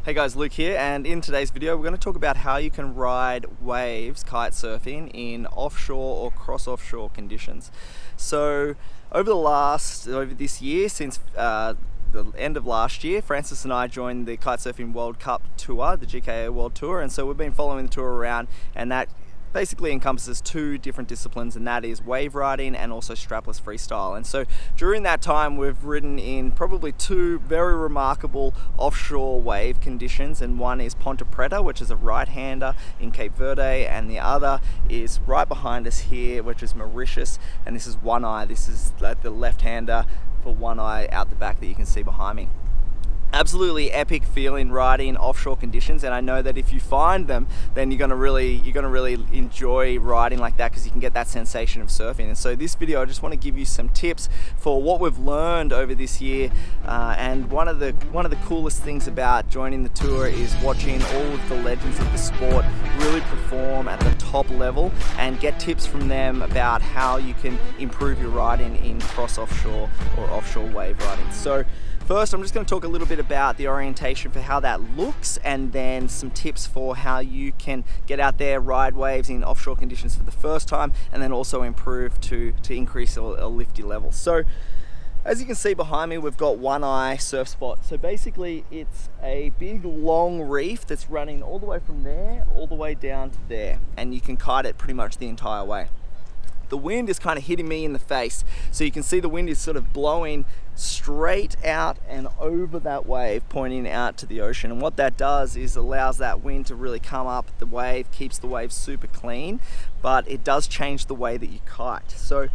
Hey guys, Luke here, and in today's video we're going to talk about how you can ride waves kite surfing in offshore or cross-offshore conditions. So over this year, since the end of last year, Francis and I joined the Kitesurfing World Cup Tour, the GKA World Tour, and so we've been following the tour around, and that basically encompasses two different disciplines, and that is wave riding and also strapless freestyle. And so during that time we've ridden in probably two very remarkable offshore wave conditions, and one is Ponta Preta, which is a right-hander in Cape Verde, and the other is right behind us here, which is Mauritius, and this is One Eye. This is the left-hander for One Eye out the back that you can see behind me. Absolutely epic feeling riding offshore conditions, and I know that if you find them, then you're gonna really enjoy riding like that, because you can get that sensation of surfing. And so this video, I just want to give you some tips for what we've learned over this year. And one of the coolest things about joining the tour is watching all of the legends of the sport really perform at the top level and get tips from them about how you can improve your riding in cross-offshore or offshore wave riding. So first, I'm just going to talk a little bit about the orientation for how that looks, and then some tips for how you can get out there, ride waves in offshore conditions for the first time, and then also improve to increase a lift your level. So as you can see behind me, we've got One Eye surf spot. So basically it's a big long reef that's running all the way from there all the way down to there, and you can kite it pretty much the entire way. The wind is kind of hitting me in the face, so you can see the wind is sort of blowing straight out and over that wave, pointing out to the ocean. And what that does is allows that wind to really come up the wave, keeps the wave super clean, but it does change the way that you kite. So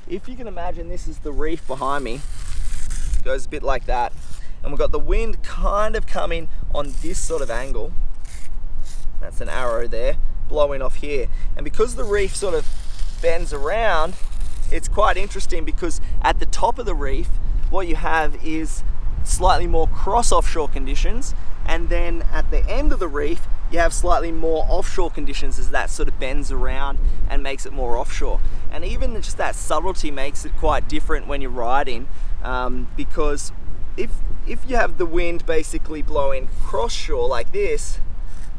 if you can imagine, this is the reef behind me, it goes a bit like that, and we've got the wind kind of coming on this sort of angle. That's an arrow there blowing off here, and because the reef sort of bends around, it's quite interesting, because at the top of the reef what you have is slightly more cross offshore conditions, and then at the end of the reef you have slightly more offshore conditions as that sort of bends around and makes it more offshore. And even just that subtlety makes it quite different when you're riding, because if you have the wind basically blowing cross shore like this,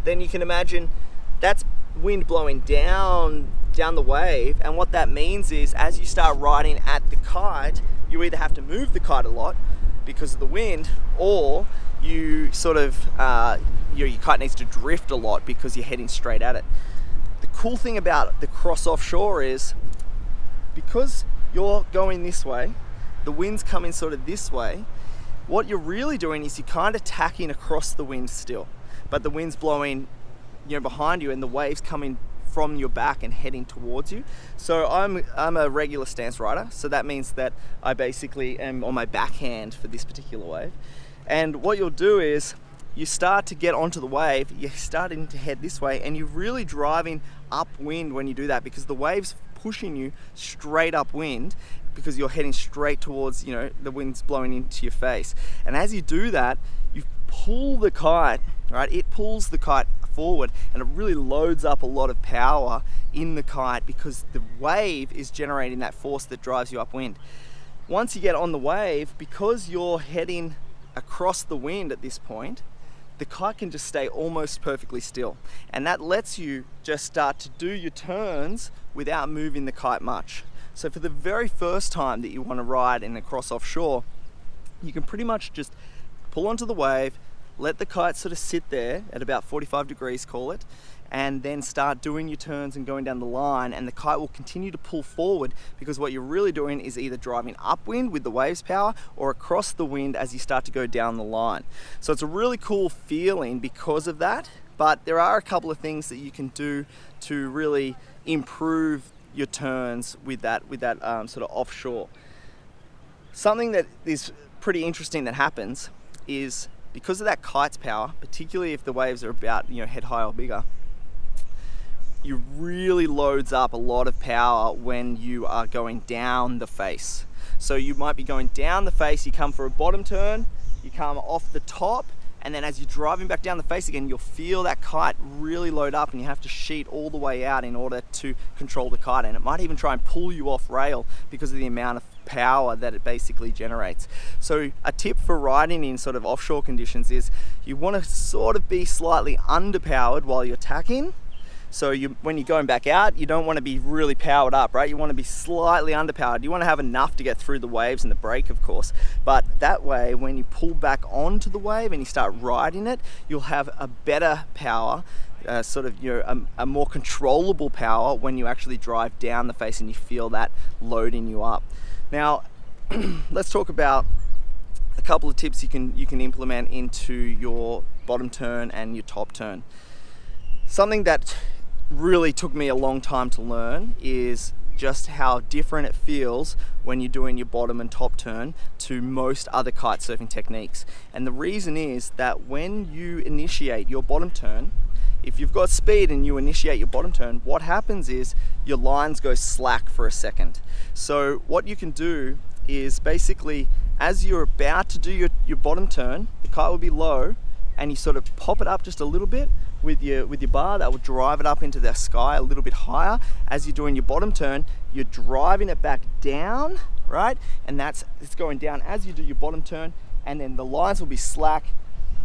then you can imagine that's wind blowing down the wave, and what that means is as you start riding at the kite, you either have to move the kite a lot because of the wind, or you sort of your kite needs to drift a lot because you're heading straight at it. The cool thing about the cross offshore is because you're going this way, the wind's coming sort of this way, what you're really doing is you're kind of tacking across the wind still, but the wind's blowing behind you and the waves coming from your back and heading towards you. So I'm a regular stance rider, so that means that I basically am on my backhand for this particular wave. And what you'll do is you start to get onto the wave, you're starting to head this way, and you're really driving upwind when you do that, because the wave's pushing you straight upwind because you're heading straight towards, the wind's blowing into your face. And as you do that, you pull the kite, right? It pulls the kite forward, and it really loads up a lot of power in the kite because the wave is generating that force that drives you upwind. Once you get on the wave, because you're heading across the wind at this point, the kite can just stay almost perfectly still, and that lets you just start to do your turns without moving the kite much. So for the very first time that you want to ride in a cross offshore, you can pretty much just pull onto the wave, let the kite sort of sit there at about 45 degrees, call it, and then start doing your turns and going down the line, and the kite will continue to pull forward, because what you're really doing is either driving upwind with the waves power or across the wind as you start to go down the line. So it's a really cool feeling because of that, but there are a couple of things that you can do to really improve your turns with that sort of offshore. Something that is pretty interesting that happens is, because of that kite's power, particularly if the waves are about head high or bigger, you really loads up a lot of power when you are going down the face. So you might be going down the face, you come for a bottom turn, you come off the top, and then as you're driving back down the face again, you'll feel that kite really load up, and you have to sheet all the way out in order to control the kite, and it might even try and pull you off rail because of the amount of power that it basically generates. So a tip for riding in sort of offshore conditions is you want to sort of be slightly underpowered while you're tacking. So when you're going back out, you don't want to be really powered up, right? You want to be slightly underpowered. You want to have enough to get through the waves and the break, of course. But that way, when you pull back onto the wave and you start riding it, you'll have a better power, a more controllable power when you actually drive down the face and you feel that loading you up. Now, let's talk about a couple of tips you can implement into your bottom turn and your top turn. Something that really took me a long time to learn is just how different it feels when you're doing your bottom and top turn to most other kite surfing techniques. And the reason is that when you initiate your bottom turn, if you've got speed and you initiate your bottom turn, what happens is your lines go slack for a second. So what you can do is basically, as you're about to do your bottom turn, the kite will be low, and you sort of pop it up just a little bit with your bar. That will drive it up into the sky a little bit higher. As you're doing your bottom turn, you're driving it back down, right? And it's going down as you do your bottom turn, and then the lines will be slack.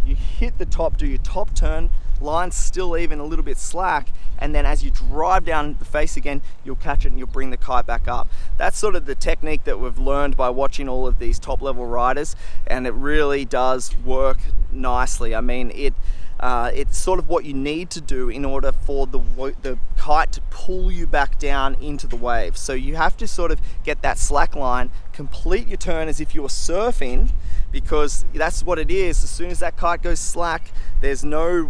You hit the top, do your top turn, lines still even a little bit slack, and then as you drive down the face again, you'll catch it and you'll bring the kite back up. That's sort of the technique that we've learned by watching all of these top level riders, and it really does work nicely. I mean, it's sort of what you need to do in order for the kite to pull you back down into the wave. So you have to sort of get that slack line, complete your turn as if you were surfing, because that's what it is. As soon as that kite goes slack, there's no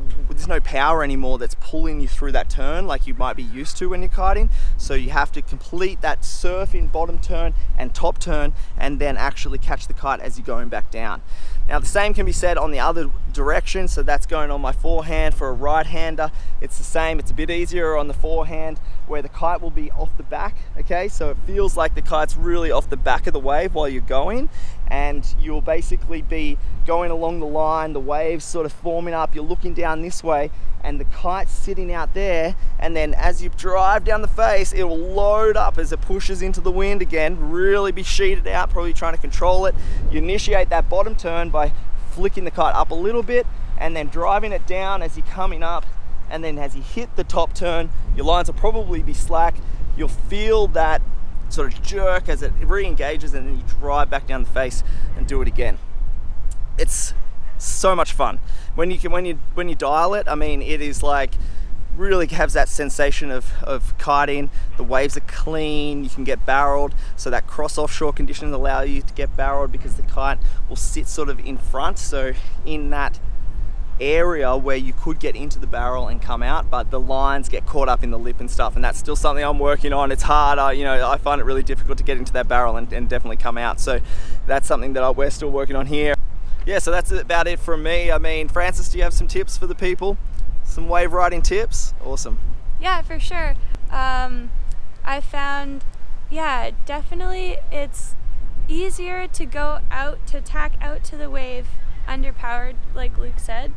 power anymore that's pulling you through that turn like you might be used to when you're kiting. So you have to complete that surfing bottom turn and top turn, and then actually catch the kite as you're going back down. Now the same can be said on the other direction, so that's going on my forehand for a right-hander. It's the same, it's a bit easier on the forehand where the kite will be off the back, okay? So it feels like the kite's really off the back of the wave while you're going, and you'll basically be going along the line, the waves sort of forming up, you're looking down this way, and the kite's sitting out there, and then as you drive down the face, it will load up as it pushes into the wind again, really be sheeted out, probably trying to control it. You initiate that bottom turn by flicking the kite up a little bit, and then driving it down as you're coming up, and then as you hit the top turn, your lines will probably be slack. You'll feel that sort of jerk as it re-engages, and then you drive back down the face and do it again. It's so much fun when you dial it. I mean, it is like really has that sensation of kiting. The waves are clean, you can get barreled, so that cross offshore conditions allow you to get barreled because the kite will sit sort of in front, so in that area where you could get into the barrel and come out, but the lines get caught up in the lip and stuff, and that's still something I'm working on. It's hard, I find it really difficult to get into that barrel and definitely come out, so that's something that we're still working on here. Yeah, so that's about it from me. I mean, Francis, do you have some tips for the people? Some wave riding tips? Awesome. Yeah, for sure. I found, yeah, definitely it's easier to go out, to tack out to the wave underpowered, like Luke said.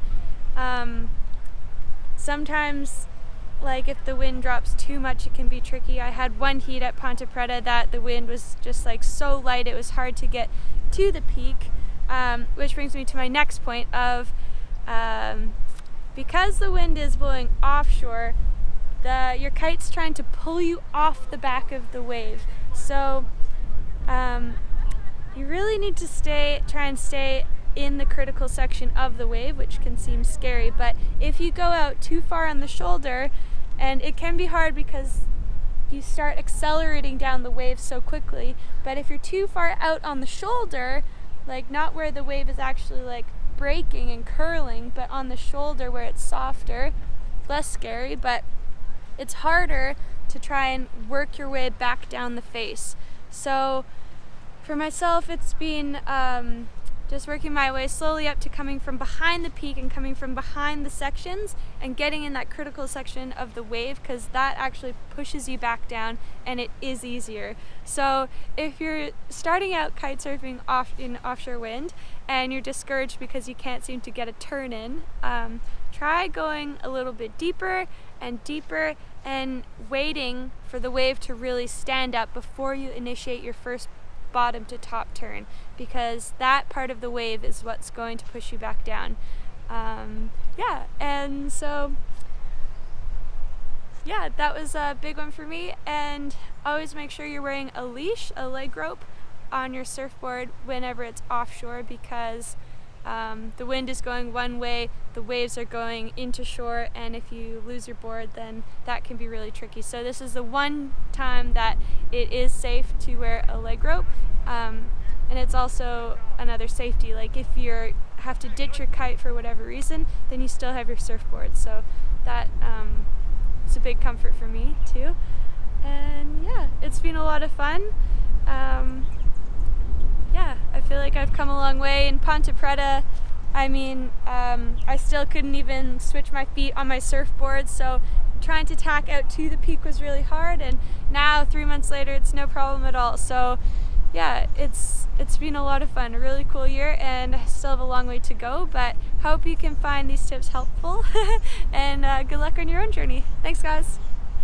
Sometimes, like if the wind drops too much, it can be tricky. I had one heat at Ponte Preta that the wind was just like so light, it was hard to get to the peak. Which brings me to my next point of, because the wind is blowing offshore, your kite's trying to pull you off the back of the wave. So you really need to try and stay in the critical section of the wave, which can seem scary, but if you go out too far on the shoulder, and it can be hard because you start accelerating down the wave so quickly, but if you're too far out on the shoulder, like not where the wave is actually like breaking and curling, but on the shoulder where it's softer, less scary, but it's harder to try and work your way back down the face. So for myself, it's been just working my way slowly up to coming from behind the peak and coming from behind the sections and getting in that critical section of the wave, because that actually pushes you back down and it is easier. So if you're starting out kite surfing in offshore wind and you're discouraged because you can't seem to get a turn in, try going a little bit deeper and deeper and waiting for the wave to really stand up before you initiate your first bottom to top turn, because that part of the wave is what's going to push you back down. Yeah, and so yeah, that was a big one for me. And always make sure you're wearing a leash, a leg rope on your surfboard whenever it's offshore, because the wind is going one way, the waves are going into shore, and if you lose your board, then that can be really tricky. So this is the one time that it is safe to wear a leg rope, and it's also another safety. Like if you have to ditch your kite for whatever reason, then you still have your surfboard. So that it's a big comfort for me too. And yeah, it's been a lot of fun. Yeah, I feel like I've come a long way. In Ponte Preta, I mean, I still couldn't even switch my feet on my surfboard, so trying to tack out to the peak was really hard, and now 3 months later it's no problem at all. So yeah, it's been a lot of fun, a really cool year, and I still have a long way to go, but hope you can find these tips helpful. And good luck on your own journey. Thanks guys.